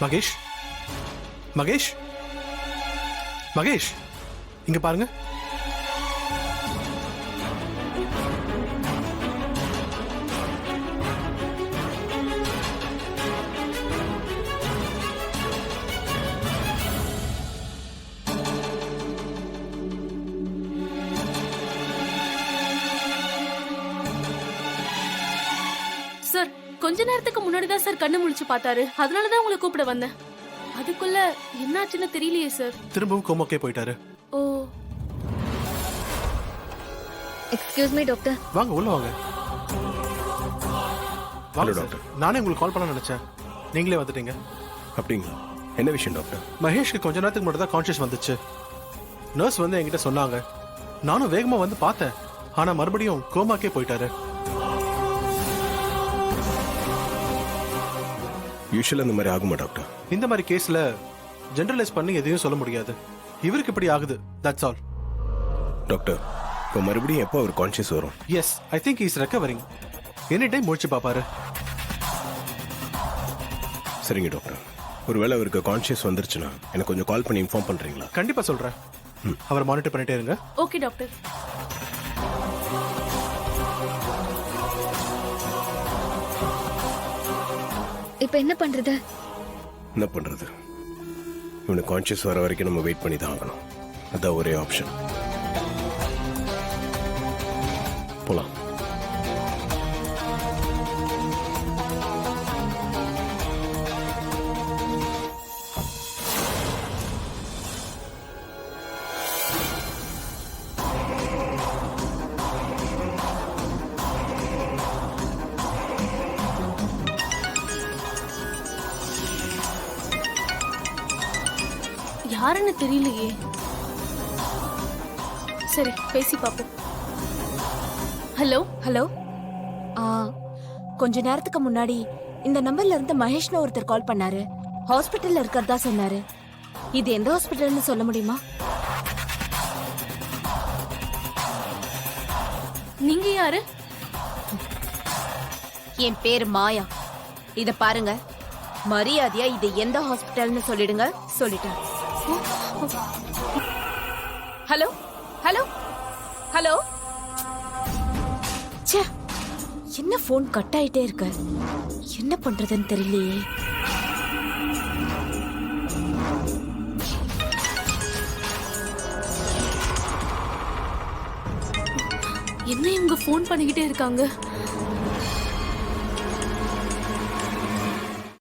மகேஷ் மகேஷ் மகேஷ் இங்க பாருங்க. சார் கொஞ்ச நேரத்துக்கு முன்னாடி தான் சார் கண்ணு முழிச்சு பார்த்தாரு. அதனால தான் உங்களை கூப்பிட வந்தேன். அதுக்குள்ள என்னாச்சுன்னு தெரியலையே சார். திரும்பவும் கோமாக்கே போயிட்டாரு. ஓ, எக்ஸ்கியூஸ் மீ டாக்டர். வாங்க உள்ள வாங்க. வாங்க Hello, டாக்டர். நானே உங்களுக்கு கால் பண்ண நினைச்சேன், நீங்களே வந்துட்டீங்க. அப்படிங்களா? என்ன விஷயம் டாக்டர்? மகேஷ்க்கு கொஞ்ச நேரத்துக்கு முன்னாடி தான் கான்ஷியஸ் வந்துச்சு. நர்ஸ் வந்து என்கிட்ட சொன்னாங்க. நானும் வேகமா வந்து பார்த்தேன். ஆனா மறுபடியும் கோமாக்கே போயிட்டாரு. யூஷுவலா இந்த மாதிரி ஆகுமா டாக்டர்? இந்த மாதிரி கேஸ்ல ஜெனரலைஸ் பண்ணி எதையும் சொல்ல முடியாது. இவருக்கு இப்படி ஆகுது, தட்ஸ் ஆல். டாக்டர், இப்போ மறுபடியும் எப்போ அவர் கான்ஷியஸ் வரும்? Yes, I think is recovering. Any time முழிச்சு பாப்பாரு. சரிங்க டாக்டர். ஒருவேளை அவருக்கு கான்ஷியஸ் வந்துருச்சுன்னா எனக்கு கொஞ்சம் கால் பண்ணி இன்ஃபார்ம் பண்றீங்களா? கண்டிப்பா சொல்றேன். அவரை மானிட்டர் பண்ணிட்டே இருங்க. Okay doctor. இப்போ என்ன பண்றது? என்ன பண்றது? இவனுக்கு கான்ஷியஸ் வர வரைக்கும் நம்ம வெயிட் பண்ணி தான் ஆகணும். அதான் ஒரே ஆப்ஷன். போலாம். யாருன்னு தெரியலையே. சரி பேசி பாப்போம். ஹலோ ஹலோ, கொஞ்ச நேரத்துக்கு முன்னாடி இந்த நம்பர்ல இருந்து மகேஷ்னு ஒருத்தர் கால் பண்ணாரு. ஹாஸ்பிட்டல்ல இருக்கிறதா சொன்னாரு. இது எந்த ஹாஸ்பிட்டல்னு சொல்ல முடியுமா? நீங்க யாரு? என் பேர் மாயா. இத பாருங்க, மரியாதையா இது எந்த ஹாஸ்பிட்டல்னு சொல்லிடுங்க. சொல்லிட்டேன். Hello hello hello. ச்சே, என்ன போன் கட் ஆயிட்டே இருக்கு. என்ன பண்றதுன்னு தெரியலையே. என்ன இவங்க ஃபோன் பண்ணிக்கிட்டே இருக்காங்க?